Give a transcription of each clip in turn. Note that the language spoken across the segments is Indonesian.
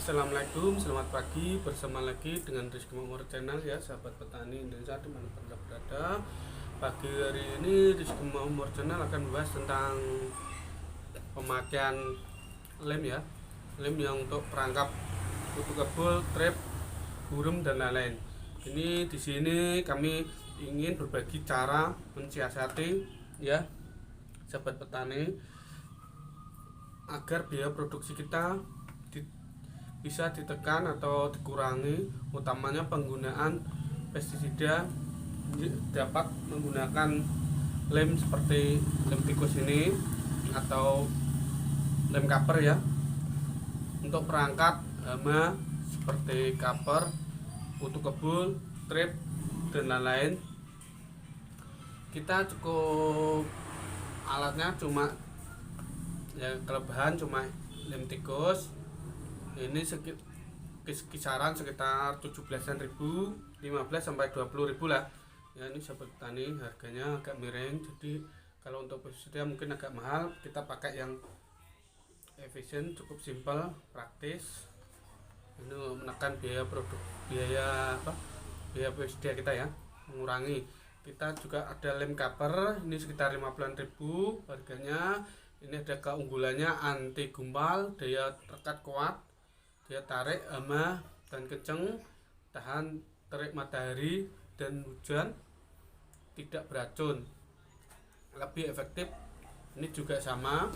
Assalamualaikum, selamat pagi. Bersama lagi dengan Rizky Mamor Channel ya, sahabat petani Indonesia dimanapun Anda berada. Pagi hari ini Rizky Mamor Channel akan membahas tentang pemakaian lem ya, lem yang untuk perangkap kutu kebul, trap, burung dan lain-lain. Ini di sini kami ingin berbagi cara mensiasati ya, sahabat petani, agar biaya produksi kita bisa ditekan atau dikurangi, utamanya penggunaan pestisida. Dapat menggunakan lem seperti lem tikus ini atau lem kaper ya, untuk perangkat hama seperti kaper, kutu kebul, trip dan lain-lain. Kita cukup alatnya cuma ya, kelebihan cuma lem tikus ini kisaran sekitar 17.000, 15 sampai 20.000 lah ya. Ini sahabat petani, harganya agak miring, jadi kalau untuk pestisida mungkin agak mahal. Kita pakai yang efisien, cukup simpel, praktis. Ini menekan biaya biaya pestisida kita ya, mengurangi. Kita juga ada lem kaper, ini sekitar 50.000 harganya. Ini ada keunggulannya anti gumpal, daya rekat kuat, dia tarik hama dan kenceng, tahan terik matahari dan hujan, tidak beracun, lebih efektif. Ini juga sama,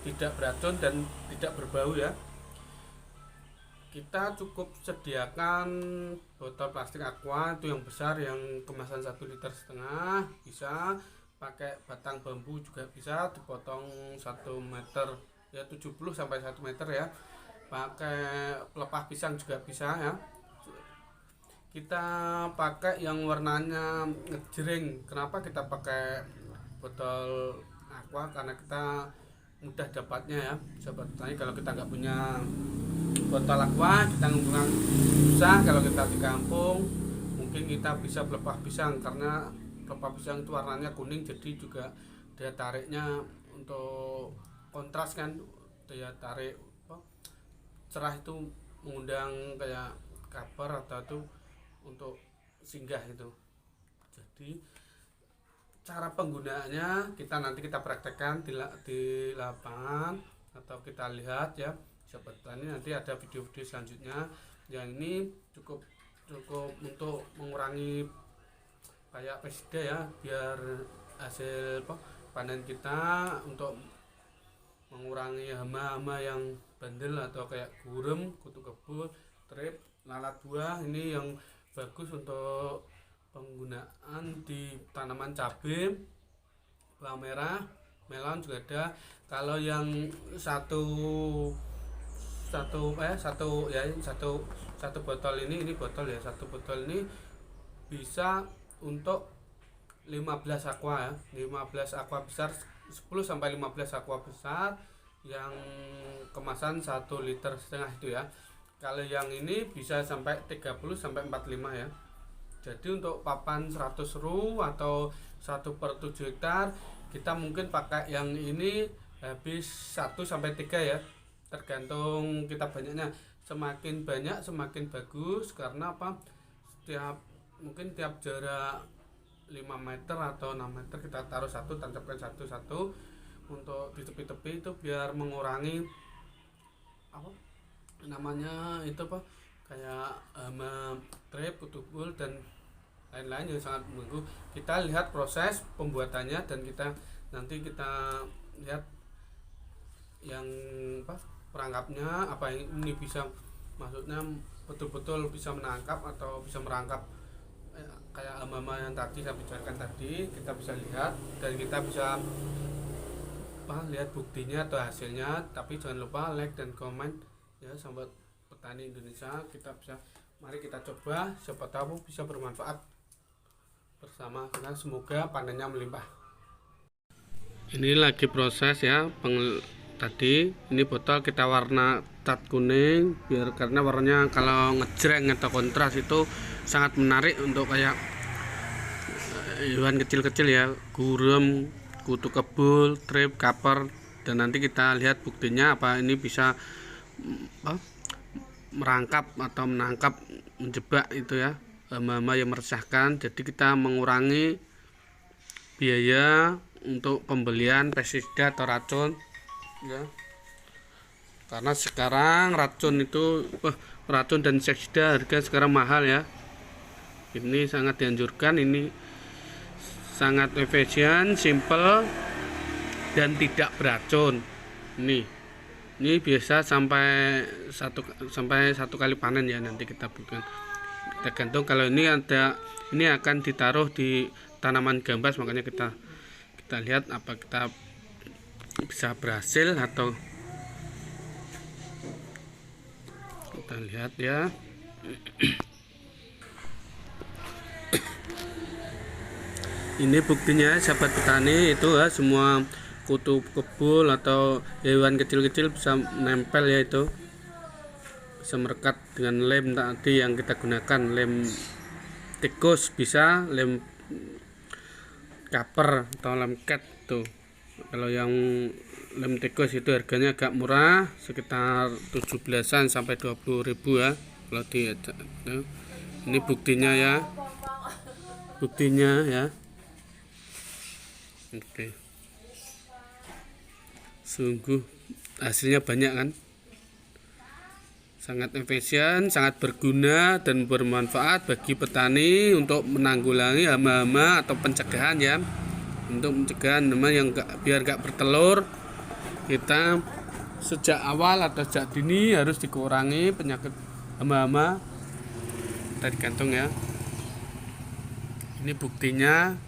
tidak beracun dan tidak berbau ya. Kita cukup sediakan botol plastik aqua itu yang besar, yang kemasan 1,5 liter, bisa pakai batang bambu juga bisa, dipotong 1 meter ya, 70 sampai 1 meter ya. Pakai pelepah pisang juga bisa ya. Kita pakai yang warnanya ngejreng. Kenapa kita pakai botol aqua? Karena kita mudah dapatnya ya, sahabat petani. Kalau kita nggak punya botol aqua, kita ngumpulkan susah. Kalau kita di kampung, mungkin kita bisa pelepah pisang, karena pelepah pisang itu warnanya kuning, jadi juga daya tariknya untuk kontras kan, daya tarik cerah itu mengundang kayak kaper atau itu untuk singgah itu. Jadi cara penggunaannya nanti kita praktekkan di lapangan atau kita lihat ya, sahabat petani. Nanti ada video-video selanjutnya. Yang ini cukup untuk mengurangi kayak pestisida ya, biar hasil panen kita, untuk mengurangi hama-hama yang bandel atau kayak gurem, kutu kebul, trip, lalat buah. Ini yang bagus untuk penggunaan di tanaman cabai, bawang merah, melon juga ada. Kalau yang satu botol ini botol ya, satu botol ini bisa untuk 15 aqua ya, 15 aqua besar, 10 sampai 15 aqua besar yang kemasan 1,5 liter itu ya. Kalau yang ini bisa sampai 30 sampai 45 ya. Jadi untuk papan 100 ru atau 1/7 hektar, kita mungkin pakai yang ini habis 1 sampai 3 ya, tergantung kita banyaknya. Semakin banyak semakin bagus, karena apa, mungkin tiap jarak 5 meter atau 6 meter kita taruh satu, tancapkan satu untuk di tepi-tepi itu, biar mengurangi kayak hama, trip, kutu kebul dan lain-lain yang sangat mengganggu. Kita lihat proses pembuatannya dan nanti kita lihat yang perangkapnya apa ini, bisa maksudnya betul-betul bisa menangkap atau bisa merangkap kayak hama yang tadi saya bicarakan tadi. Kita bisa lihat dan kita bisa lihat buktinya atau hasilnya. Tapi jangan lupa like dan komen ya, sahabat petani Indonesia. Mari kita coba, siapa tahu bisa bermanfaat bersama kita. Semoga panennya melimpah. Ini lagi proses ya, tadi ini botol kita warna cat kuning, karena warnanya kalau ngejreng atau kontras itu sangat menarik untuk kayak hewan kecil-kecil ya, gurem, kutu kebul, trip, kaper. Dan nanti kita lihat buktinya apa ini bisa merangkap atau menangkap, menjebak itu ya, hama-hama yang meresahkan. Jadi kita mengurangi biaya untuk pembelian pestisida atau racun ya, karena sekarang racun dan inseksida harga sekarang mahal ya. Ini sangat dianjurkan, ini sangat efisien, simple, dan tidak beracun. Ini biasa sampai satu kali panen ya, nanti kita bukan tergantung. Kalau ini akan ditaruh di tanaman gambas, makanya kita lihat apa kita bisa berhasil atau kita lihat ya. Ini buktinya sahabat petani, itu ya semua kutu kebul atau hewan kecil-kecil bisa nempel ya, itu bisa merekat dengan lem tadi yang kita gunakan, lem tikus, bisa lem kaper atau lem cat tuh. Kalau yang lem tikus itu harganya agak murah, sekitar 17-an sampai 20.000 ya kalau di tuh. Ini buktinya ya, oke. Sungguh hasilnya banyak kan, sangat efisien, sangat berguna dan bermanfaat bagi petani untuk menanggulangi hama-hama atau pencegahan ya, untuk mencegah hama yang biar gak bertelur. Kita sejak awal atau sejak dini harus dikurangi penyakit hama-hama dari kantong ya. Ini buktinya,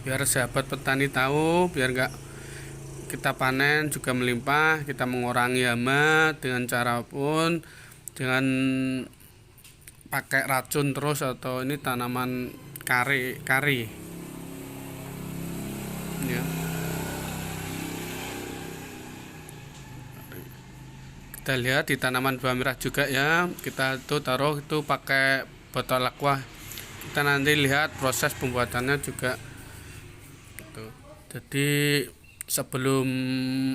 biar sahabat petani tahu, biar enggak kita panen juga melimpah. Kita mengurangi hama dengan cara pun, dengan pakai racun terus, atau ini tanaman kari ya. Kita lihat di tanaman buah merah juga ya, kita tuh taruh itu pakai botol aqua. Kita nanti lihat proses pembuatannya juga. Jadi sebelum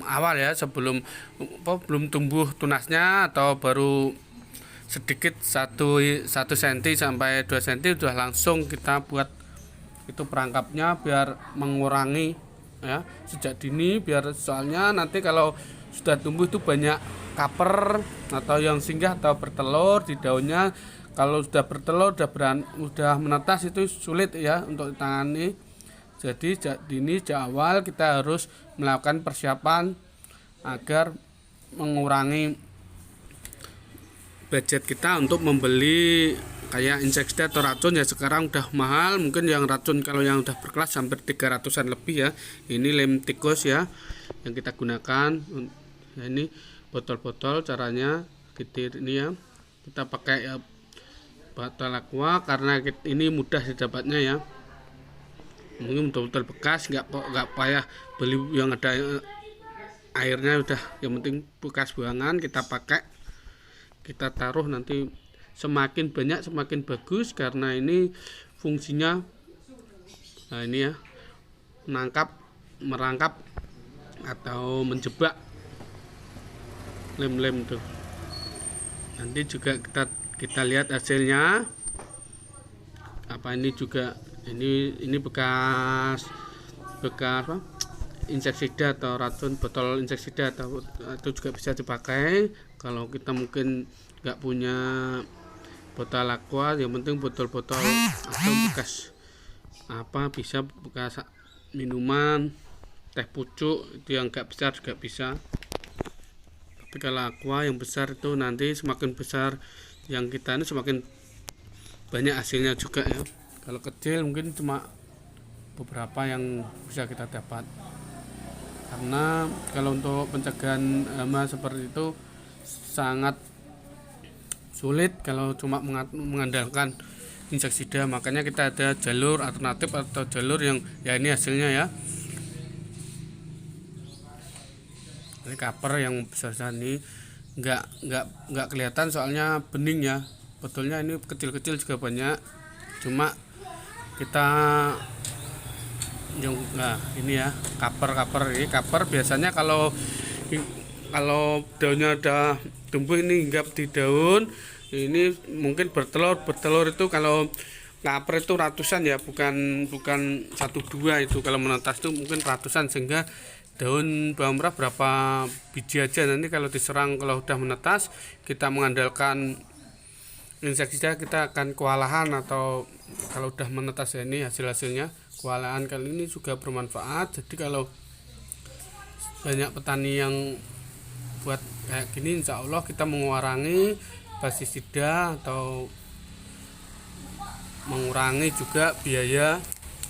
awal ya, belum tumbuh tunasnya atau baru sedikit 1 cm sampai 2 cm sudah langsung kita buat itu perangkapnya, biar mengurangi ya sejak dini, biar soalnya nanti kalau sudah tumbuh itu banyak kaper atau yang singgah atau bertelur di daunnya. Kalau sudah bertelur, udah menetas, itu sulit ya untuk ditangani. Jadi sejak awal kita harus melakukan persiapan agar mengurangi budget kita untuk membeli kayak inseksida atau racun ya. Sekarang udah mahal, mungkin yang racun kalau yang udah berkelas hampir 300-an lebih ya. Ini lem tikus ya yang kita gunakan. Nah, ini botol-botol caranya gitu ini ya. Kita pakai ya, botol aqua karena ini mudah didapatnya ya. Mungkin betul-betul bekas, nggak payah beli yang ada airnya, udah yang penting bekas buangan kita pakai, kita taruh. Nanti semakin banyak semakin bagus, karena ini fungsinya nah ini ya, merangkap atau menjebak lem-lem tuh. Nanti juga kita lihat hasilnya apa. Ini juga ini bekas apa, inseksida atau racun, botol inseksida atau itu juga bisa dipakai. Kalau kita mungkin nggak punya botol aqua, yang penting botol-botol atau bekas apa, bisa bekas minuman, teh pucuk itu yang nggak besar juga bisa. Tapi kalau aqua yang besar itu nanti semakin besar yang kita ini semakin banyak hasilnya juga ya. Kalau kecil mungkin cuma beberapa yang bisa kita dapat, karena kalau untuk pencegahan hama seperti itu sangat sulit kalau cuma mengandalkan inseksida. Makanya kita ada jalur alternatif atau jalur yang ya ini hasilnya ya. Ini kaper yang besar ini nggak kelihatan soalnya bening ya. Betulnya ini kecil-kecil juga banyak, cuma kita nah ini ya kaper. Ini kaper biasanya kalau kalau daunnya udah tumbuh ini hinggap di daun, ini mungkin bertelur itu kalau ngaper itu ratusan ya, bukan bukan satu dua. Itu kalau menetas itu mungkin ratusan, sehingga daun bawang merah berapa biji aja. Nanti kalau diserang, kalau udah menetas, kita mengandalkan insektisida, kita akan kewalahan. Atau kalau udah menetas ya, ini hasilnya kewalahan kali ini juga bermanfaat. Jadi kalau banyak petani yang buat kayak gini, insya Allah kita mengurangi pestisida atau mengurangi juga biaya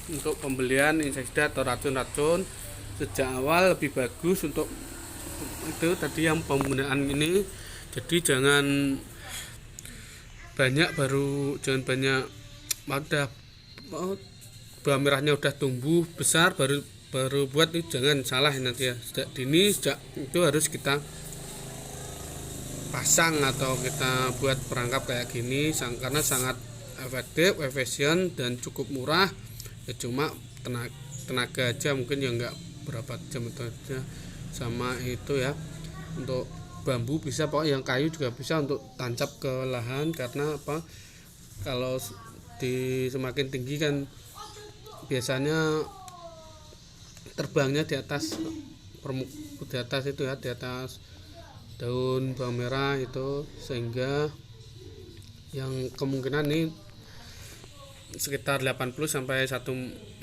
untuk pembelian insektisida atau racun-racun sejak awal. Lebih bagus untuk itu tadi yang penggunaan ini. Jadi jangan banyak udah bawang merahnya udah tumbuh besar baru buat itu, jangan salah nanti ya. Sejak dini itu harus kita pasang atau kita buat perangkap kayak gini, karena sangat efektif, efisien, dan cukup murah ya. Cuma tenaga aja mungkin ya nggak berapa jam itu aja. Sama itu ya, untuk bambu bisa, pokoknya yang kayu juga bisa untuk tancap ke lahan. Karena apa, kalau semakin tinggi kan biasanya terbangnya di atas itu ya, di atas daun bawang merah itu, sehingga yang kemungkinan ini sekitar 80 sampai 1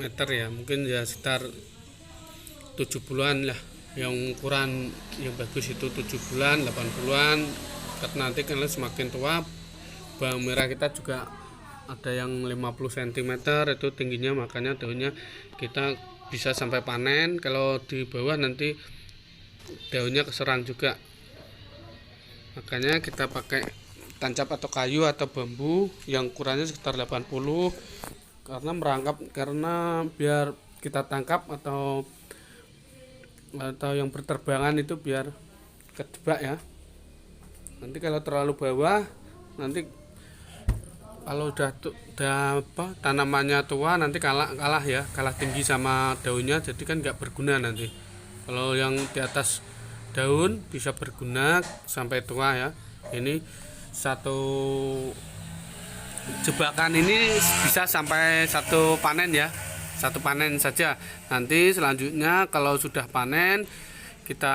meter ya, mungkin ya sekitar 70-an lah. Yang ukuran yang bagus itu 7 bulan 80-an, karena nanti kan semakin tua bawang merah kita juga ada yang 50 cm itu tingginya, makanya daunnya kita bisa sampai panen. Kalau di bawah nanti daunnya keserang juga, makanya kita pakai tancap atau kayu atau bambu yang ukurannya sekitar 80, karena merangkap, karena biar kita tangkap atau yang berterbangan itu biar kejebak ya. Nanti kalau terlalu bawah, nanti kalau udah tanamannya tua nanti kalah tinggi sama daunnya, jadi kan nggak berguna nanti. Kalau yang di atas daun bisa berguna sampai tua ya. Ini satu jebakan ini bisa sampai satu panen ya, satu panen saja. Nanti selanjutnya kalau sudah panen, kita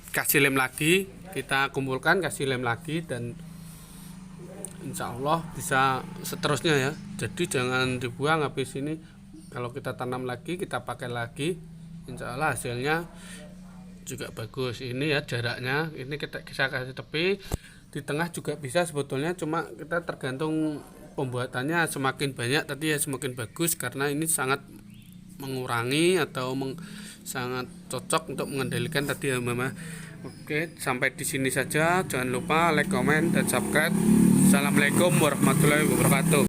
kasih lem lagi, kita kumpulkan, kasih lem lagi, dan insya Allah bisa seterusnya ya. Jadi jangan dibuang habis ini. Kalau kita tanam lagi, kita pakai lagi, insya Allah hasilnya juga bagus. Ini ya jaraknya, ini kita kasih tepi, di tengah juga bisa sebetulnya, cuma kita tergantung pembuatannya. Semakin banyak tadi ya semakin bagus, karena ini sangat mengurangi atau sangat cocok untuk mengendalikan tadi ya Mama. Oke, sampai di sini saja. Jangan lupa like, comment, dan subscribe. Assalamualaikum warahmatullahi wabarakatuh.